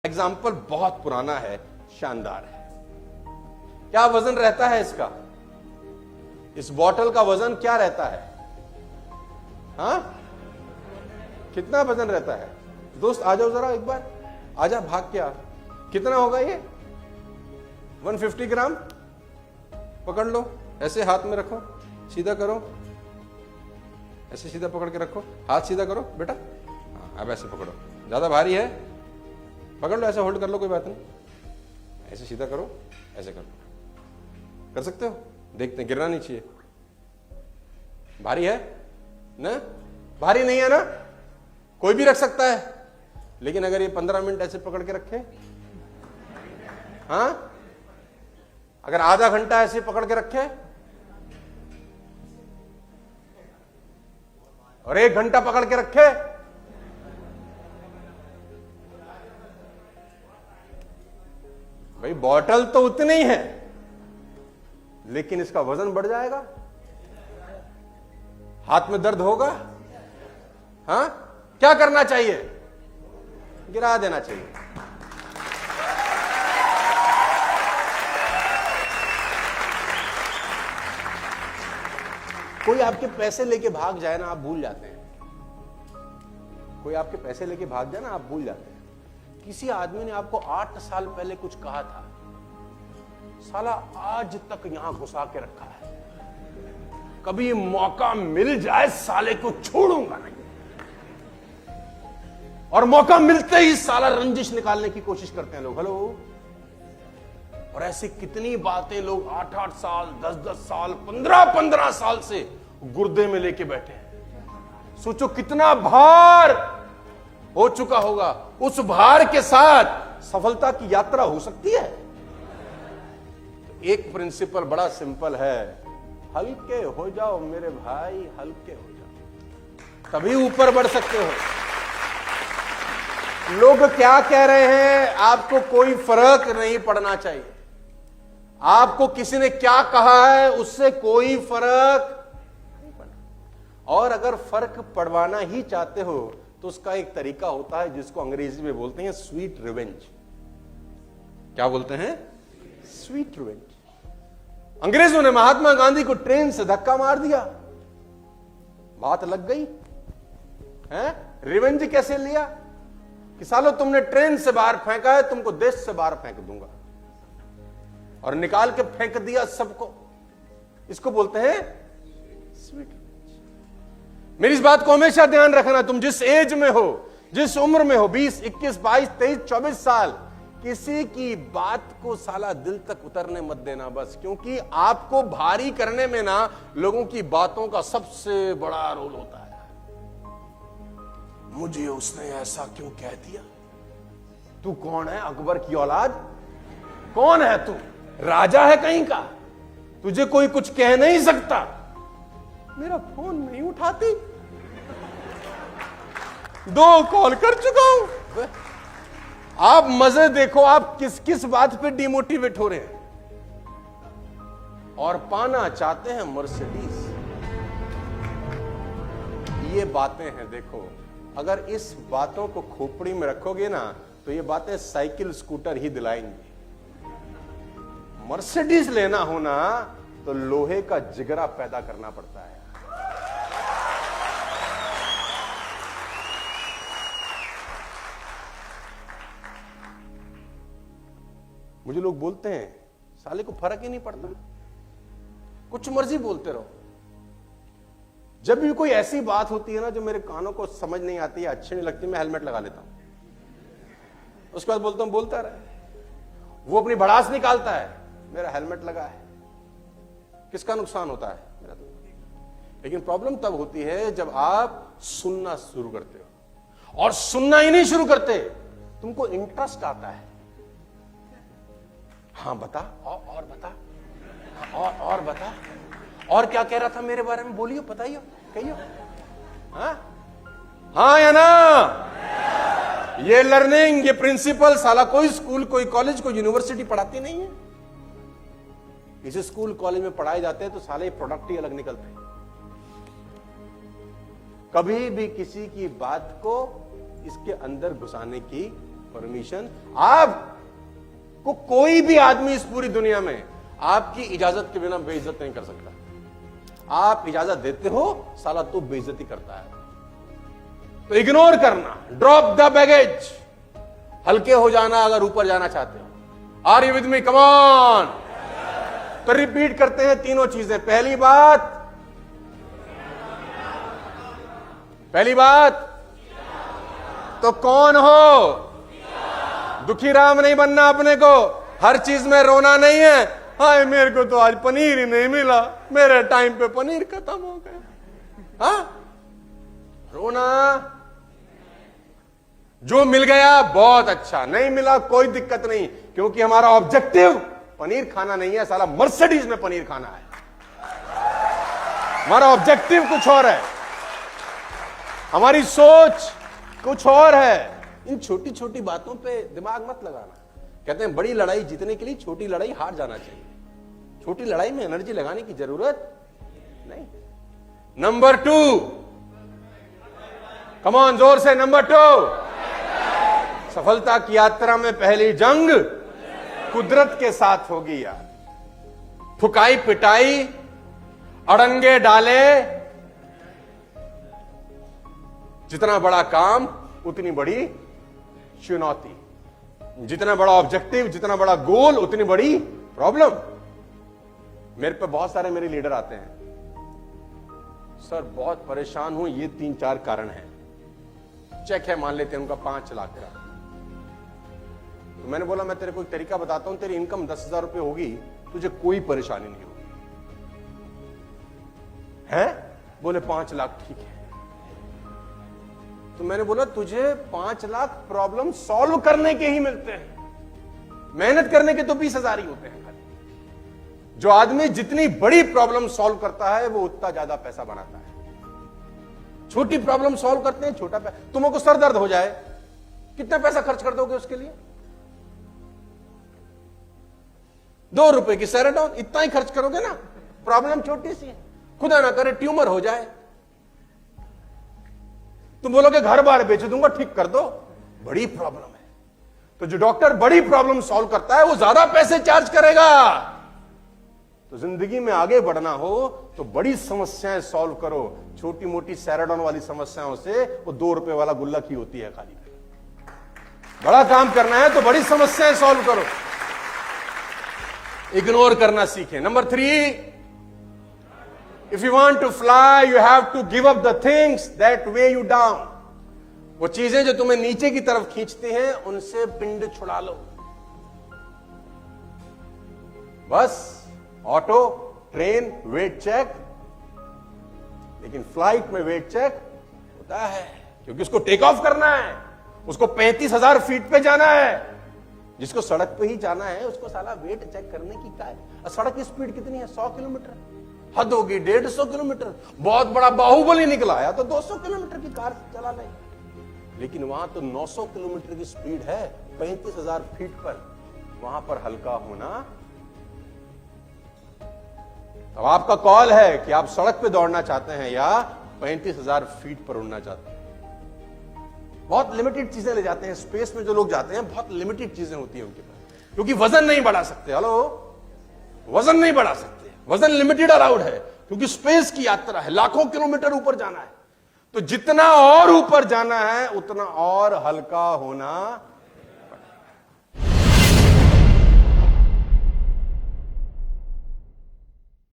Example बहुत पुराना है, शानदार है। क्या वजन रहता है इसका? इस बॉटल का वजन क्या रहता है? हाँ, कितना वजन रहता है? दोस्त आ जाओ जरा एक बार, आजा भाग के आ। कितना होगा ये? 150 ग्राम। पकड़ लो, ऐसे हाथ में रखो, सीधा करो, ऐसे सीधा पकड़ के रखो, हाथ सीधा करो बेटा। हाँ, अब ऐसे पकड़ो, ज्यादा भारी है, पकड़ लो, ऐसे होल्ड कर लो, कोई बात नहीं। ऐसे सीधा करो, ऐसे कर लो, कर सकते हो? देखते हैं, गिरना नहीं चाहिए। भारी है ना? भारी नहीं है ना? कोई भी रख सकता है, लेकिन अगर ये 15 मिनट ऐसे पकड़ के रखे, हाँ, अगर आधा घंटा ऐसे पकड़ के रखे और 1 घंटा पकड़ के रखे, भाई बॉटल तो उतनी ही है, लेकिन इसका वजन बढ़ जाएगा, हाथ में दर्द होगा। हाँ, क्या करना चाहिए? गिरा देना चाहिए। कोई आपके पैसे लेके भाग जाए ना, आप भूल जाते हैं। कोई आपके पैसे लेके भाग जाए ना, आप भूल जाते हैं। किसी आदमी ने आपको 8 साल पहले कुछ कहा था, साला आज तक यहां घुसा के रखा है, कभी मौका मिल जाए साले को छोड़ूंगा नहीं, और मौका मिलते ही साला रंजिश निकालने की कोशिश करते हैं लोग। हेलो। और ऐसी कितनी बातें लोग 8-8 साल, 10-10 साल, 15-15 साल से गुर्दे में लेके बैठे हैं। सोचो कितना भार हो चुका होगा। उस भार के साथ सफलता की यात्रा हो सकती है। तो एक प्रिंसिपल बड़ा सिंपल है, हल्के हो जाओ मेरे भाई, हल्के हो जाओ, तभी ऊपर बढ़ सकते हो। लोग क्या कह रहे हैं, आपको कोई फर्क नहीं पड़ना चाहिए। आपको किसी ने क्या कहा है, उससे कोई फर्क नहीं पड़ना। और अगर फर्क पड़वाना ही चाहते हो तो उसका एक तरीका होता है जिसको अंग्रेजी में बोलते हैं स्वीट रिवेंज। क्या बोलते हैं? Sweet revenge. अंग्रेजों ने महात्मा गांधी को ट्रेन से धक्का मार दिया, बात लग गई है। रिवेंज कैसे लिया कि सालो तुमने ट्रेन से बाहर फेंका है, तुमको देश से बाहर फेंक दूंगा, और निकाल के फेंक दिया सबको। इसको बोलते हैं स्वीट रिवेंज। मेरी इस बात को हमेशा ध्यान रखना, तुम जिस एज में हो, जिस उम्र में हो, 20, 21, 22, 23, 24 साल, किसी की बात को साला दिल तक उतरने मत देना बस, क्योंकि आपको भारी करने में ना लोगों की बातों का सबसे बड़ा रोल होता है। मुझे उसने ऐसा क्यों कह दिया? तू कौन है? अकबर की औलाद? कौन है तू? राजा है कहीं का? तुझे कोई कुछ कह नहीं सकता। मेरा फोन नहीं उठाती, 2 कॉल कर चुका हूं। आप मजे देखो, आप किस किस बात पे डिमोटिवेट हो रहे हैं, और पाना चाहते हैं मर्सिडीज। ये बातें हैं, देखो, अगर इस बातों को खोपड़ी में रखोगे ना तो ये बातें साइकिल स्कूटर ही दिलाएंगी। मर्सिडीज लेना होना तो लोहे का जिगरा पैदा करना पड़ता है। मुझे लोग बोलते हैं साले को फर्क ही नहीं पड़ता, कुछ मर्जी बोलते रहो। जब भी कोई ऐसी बात होती है ना जो मेरे कानों को समझ नहीं आती है, अच्छी नहीं लगती, मैं हेलमेट लगा लेता हूं। उसके बाद बोलता हूं बोलता रहे। वो अपनी भड़ास निकालता है, मेरा हेलमेट लगा है, किसका नुकसान होता है? मेरा तो। लेकिन प्रॉब्लम तब होती है जब आप सुनना शुरू करते हो, और सुनना ही नहीं शुरू करते, तुमको इंटरेस्ट आता है। हाँ बता, और बता, और बता, और क्या कह रहा था मेरे बारे में, बोलियो, बताइयो, कहियो। हाँ या ना? ये लर्निंग, ये प्रिंसिपल साला कोई स्कूल, कोई कॉलेज, कोई यूनिवर्सिटी पढ़ाती नहीं है। इस स्कूल कॉलेज में पढ़ाए जाते हैं तो साले प्रोडक्ट ही अलग निकलते हैं। कभी भी किसी की बात को इसके अंदर घुसाने की परमिशन। आपको कोई भी आदमी इस पूरी दुनिया में आपकी इजाजत के बिना बेइज्जत नहीं कर सकता। आप इजाजत देते हो, साला तो बेइज्जती करता है। तो इग्नोर करना, ड्रॉप द बैगेज, हल्के हो जाना अगर ऊपर जाना चाहते हो। Are you with me? Come on. तो रिपीट करते हैं तीनों चीजें। पहली बात तो कौन हो? दुखी राम नहीं बनना अपने को। हर चीज में रोना नहीं है, हाय मेरे को तो आज पनीर ही नहीं मिला, मेरे टाइम पे पनीर खत्म हो गया। हाँ, रोना। जो मिल गया बहुत अच्छा, नहीं मिला कोई दिक्कत नहीं, क्योंकि हमारा ऑब्जेक्टिव पनीर खाना नहीं है, साला मर्सिडीज में पनीर खाना है। हमारा ऑब्जेक्टिव कुछ और है, हमारी सोच कुछ और है। इन छोटी छोटी बातों पे दिमाग मत लगाना। कहते हैं बड़ी लड़ाई जीतने के लिए छोटी लड़ाई हार जाना चाहिए। छोटी लड़ाई में एनर्जी लगाने की जरूरत नहीं। नंबर 2, कम ऑन, जोर से। नंबर 2, सफलता की यात्रा में पहली जंग कुदरत के साथ होगी यार। ठुकाई पिटाई, अड़ंगे डाले, जितना बड़ा काम उतनी बड़ी चुनौती, जितना बड़ा ऑब्जेक्टिव, जितना बड़ा गोल, उतनी बड़ी प्रॉब्लम। मेरे पे बहुत सारे मेरे लीडर आते हैं, सर बहुत परेशान हूं, ये 3-4 कारण हैं। चेक है, मान लेते हैं उनका 5 लाख का। तो मैंने बोला मैं तेरे को एक तरीका बताता हूं, तेरी इनकम 10,000 रुपए होगी, तुझे कोई परेशानी नहीं होगी। है? बोले 5 लाख, ठीक है। तो मैंने बोला तुझे 5 लाख प्रॉब्लम सॉल्व करने के ही मिलते हैं, मेहनत करने के तो 20,000 ही होते हैं खाली। जो आदमी जितनी बड़ी प्रॉब्लम सॉल्व करता है वो उतना ज्यादा पैसा बनाता है। छोटी प्रॉब्लम सॉल्व करते हैं, छोटा पैसा। तुमको सर दर्द हो जाए, कितना पैसा खर्च कर दोगे उसके लिए? 2 रुपए की सेराडॉन, इतना ही खर्च करोगे ना। प्रॉब्लम छोटी सी है, खुदा ना करे ट्यूमर हो जाए, तुम बोलोगे घर बार बेच दूंगा, ठीक कर दो। बड़ी प्रॉब्लम है, तो जो डॉक्टर बड़ी प्रॉब्लम सॉल्व करता है वो ज्यादा पैसे चार्ज करेगा। तो जिंदगी में आगे बढ़ना हो तो बड़ी समस्याएं सॉल्व करो। छोटी मोटी सैराडॉन वाली समस्याओं से वो 2 रुपए वाला गुल्लक ही होती है खाली। बड़ा काम करना है तो बड़ी समस्याएं सॉल्व करो, इग्नोर करना सीखें। Number 3, if you want to fly, you have to give up the things that weigh you down. वो चीजें जो तुम्हें नीचे की तरफ खींचती हैं, उनसे पिंड छुड़ा लो। बस ऑटो, ट्रेन वेट चेक, लेकिन फ्लाइट में वेट चेक होता है, क्योंकि उसको टेक ऑफ करना है, उसको 35,000 फीट पे जाना है। जिसको सड़क पे ही जाना है उसको साला वेट चेक करने की क्या है? सड़क की स्पीड कितनी है? 100 किलोमीटर, हद होगी 150 किलोमीटर। बहुत बड़ा बाहुबली निकला है तो 200 किलोमीटर की कार चला ले, लेकिन वहां तो 900 किलोमीटर की स्पीड है 35,000 फीट पर। वहां पर हल्का होना। अब आपका कॉल है कि आप सड़क पे दौड़ना चाहते हैं या 35,000 फीट पर उड़ना चाहते हैं। बहुत लिमिटेड चीजें ले जाते हैं स्पेस में। जो लोग जाते हैं बहुत लिमिटेड चीजें होती हैं उनके पास, क्योंकि वजन नहीं बढ़ा सकते। हेलो, वजन नहीं बढ़ा सकते, वजन लिमिटेड अलाउड है, क्योंकि स्पेस की यात्रा है, लाखों किलोमीटर ऊपर जाना है। तो जितना और ऊपर जाना है उतना और हल्का होना